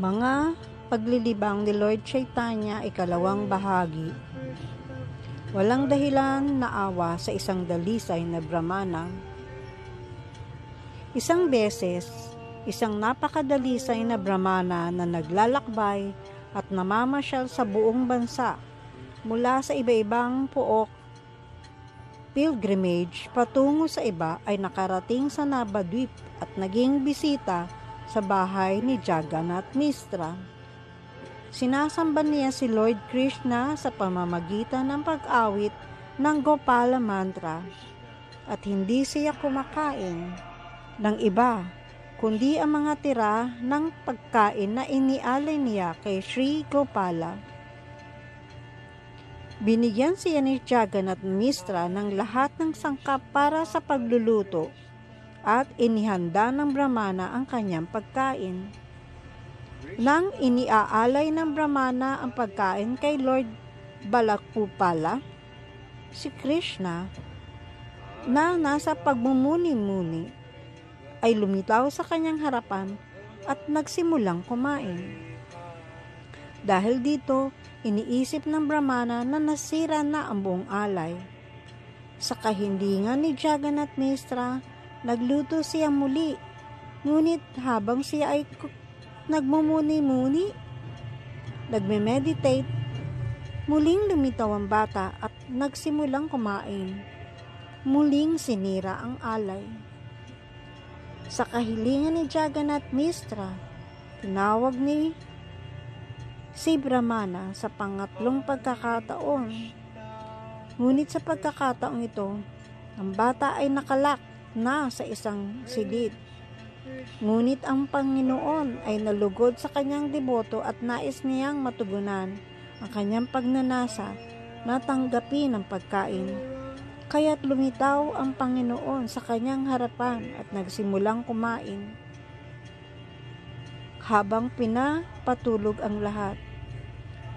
Mga paglilibang ni Lord Chaitanya, ikalawang bahagi. Walang dahilan na awa sa isang dalisay na Brahmana. Isang beses, isang napakadalisay na Brahmana na naglalakbay at namamasyal sa buong bansa mula sa iba-ibang pook pilgrimage patungo sa iba ay nakarating sa Navadvip at naging bisita sa bahay ni Jagannath Mishra. Sinasamba niya si Lord Krishna sa pamamagitan ng pag-awit ng Gopala mantra at hindi siya kumakain ng iba kundi ang mga tira ng pagkain na inialay niya kay Sri Gopala. Binigyan siya ni Jagannath Mishra ng lahat ng sangkap para sa pagluluto at inihanda ng Brahmana ang kanyang pagkain. Nang iniaalay ng Brahmana ang pagkain kay Lord Balakupala, si Krishna na nasa pagmumuni-muni ay lumitaw sa kanyang harapan at nagsimulang kumain. Dahil dito, iniisip ng Brahmana na nasira na ang buong alay. Sa kahilingan ni Jagannath Mishra, nagluto siya muli. Ngunit habang siya ay nagmumuni-muni, nagme-meditate, muling lumitaw ang bata at nagsimulang kumain. Muling sinira ang alay. Sa kahilingan ni Jagannath Mishra, tinawag ni si Brahmana sa pangatlong pagkakataon. Ngunit sa pagkakataong ito, ang bata ay nakalak na sa isang silid. Ngunit ang Panginoon ay nalugod sa kanyang deboto at nais niyang matugunan ang kanyang pagnanasa na tanggapin ang pagkain. Kaya't lumitaw ang Panginoon sa kanyang harapan at nagsimulang kumain. Habang pinapatulog ang lahat,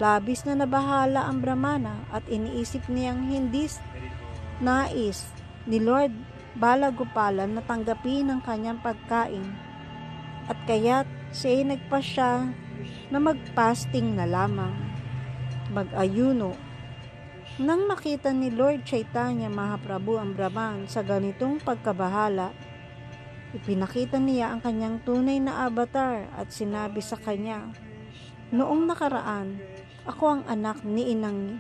labis na nabahala ang Brahmana at iniisip niyang hindi nais ni Lord Balagopala na tanggapin ang kanyang pagkain at kaya't siya ay nagpasya na magpasting na lamang, mag-ayuno. Nang makita ni Lord Chaitanya Mahaprabhu ang Brahman sa ganitong pagkabahala, ipinakita niya ang kanyang tunay na avatar at sinabi sa kanya, "Noong nakaraan, ako ang anak ni Inang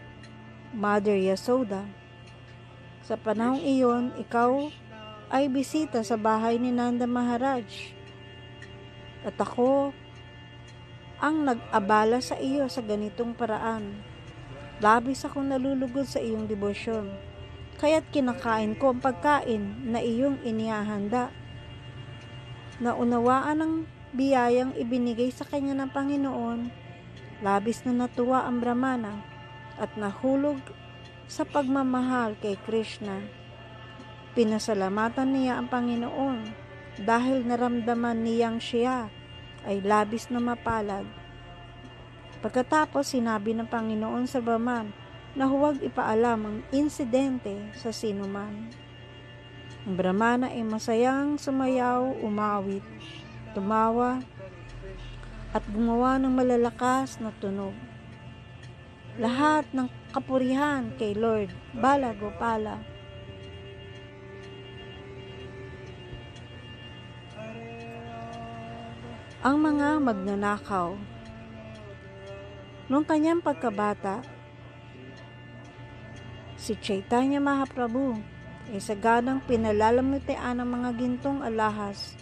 Mother Yasoda. Sa panahong iyon, ikaw ay bisita sa bahay ni Nanda Maharaj. At ako ang nag-abala sa iyo sa ganitong paraan. Labis akong nalulugod sa iyong debosyon. Kaya't kinakain ko ang pagkain na iyong inihahanda." Naunawaan ang biyayang ibinigay sa kanya ng Panginoon, labis na natuwa ang Brahmana at nahulog sa pagmamahal kay Krishna. Pinasalamatan niya ang Panginoon dahil naramdaman niyang siya ay labis na mapalad. Pagkatapos sinabi ng Panginoon sa Brahman na huwag ipaalam ang insidente sa sinuman. Ang Brahmana ay masayang sumayaw, umawit, tumawa, at gumawa ng malalakas na tunog. Lahat ng kapurihan kay Lord Balagopala. Ang mga magnanakaw. Noong kanyang pagkabata, si Chaitanya Mahaprabhu ay saganang pinalalamutian ng mga gintong alahas.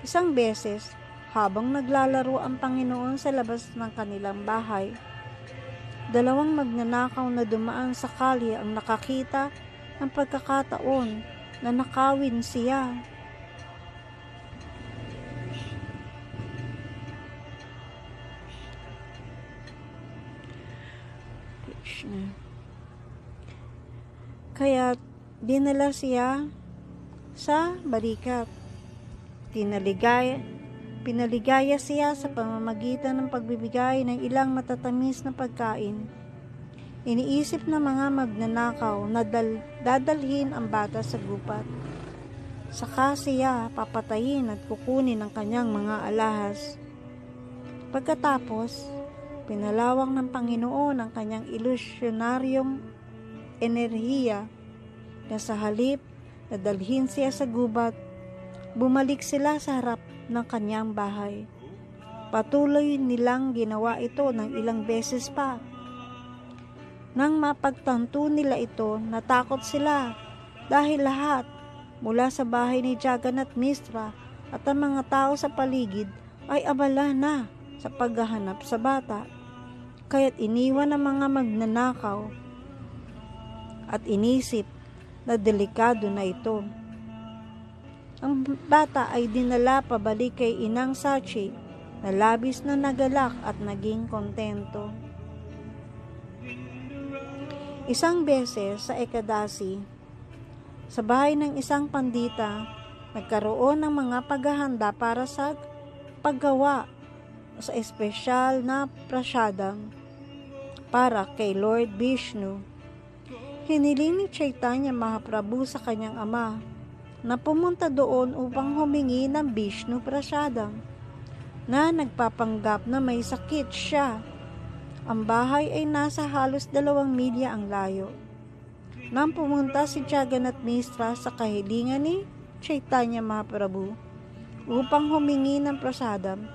Isang beses, habang naglalaro ang Panginoon sa labas ng kanilang bahay, dalawang magnanakaw na dumaan sa kalye ang nakakita ng pagkakataon na nakawin siya. Kaya dinala siya sa barikat. Pinaligaya siya sa pamamagitan ng pagbibigay ng ilang matatamis na pagkain. Iniisip ng mga magnanakaw na dadalhin ang bata sa gubat. Saka siya papatayin at kukunin ang kanyang mga alahas. Pagkatapos, pinalawak ng Panginoon ang kanyang ilusyonaryong enerhiya na sa halip na dalhin siya sa gubat, bumalik sila sa harap ng kanyang bahay. Patuloy nilang ginawa ito ng ilang beses pa. Nang mapagtanto nila ito, natakot sila dahil lahat mula sa bahay ni Jagannath Mishra at ang mga tao sa paligid ay abala na sa paghahanap sa bata. Kaya't iniwan ang mga magnanakaw at inisip na delikado na ito. Ang bata ay dinala pabalik kay Inang Sachi na labis na nagalak at naging kontento. Isang beses sa Ekadasi, sa bahay ng isang pandita, nagkaroon ng mga paghahanda para sa paggawa sa espesyal na prasadam para kay Lord Vishnu. Hiniling ni Chaitanya Mahaprabhu sa kanyang ama na pumunta doon upang humingi ng Vishnu prasadam na nagpapanggap na may sakit siya. Ang bahay ay nasa halos 2 milya ang layo. Nang pumunta si Jagannath Mishra sa kahilingan ni Chaitanya Mahaprabhu upang humingi ng prasadam,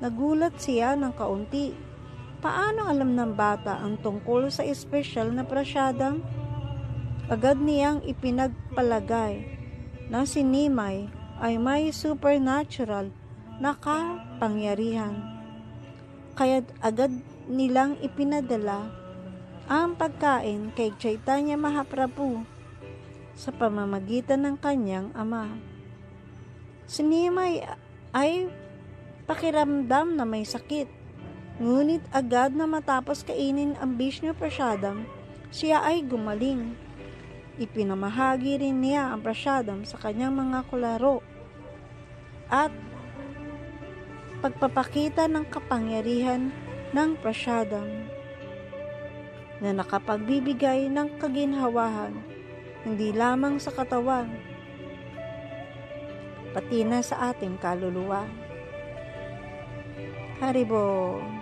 nagulat siya ng kaunti. Paano alam ng bata ang tungkol sa espesyal na prasadam? Agad niyang ipinagpalagay na si Nimai ay may supernatural na kapangyarihan. Kaya agad nilang ipinadala ang pagkain kay Chaitanya Mahaprabhu sa pamamagitan ng kanyang ama. Si Nimai ay pakiramdam na may sakit, ngunit agad na matapos kainin ang Vishnu prasadam, siya ay gumaling. Ipinamahagi rin niya ang prasadam sa kanyang mga kularo at pagpapakita ng kapangyarihan ng prasadam na nakapagbibigay ng kaginhawahan hindi lamang sa katawan, pati na sa ating kaluluwa. Haribol.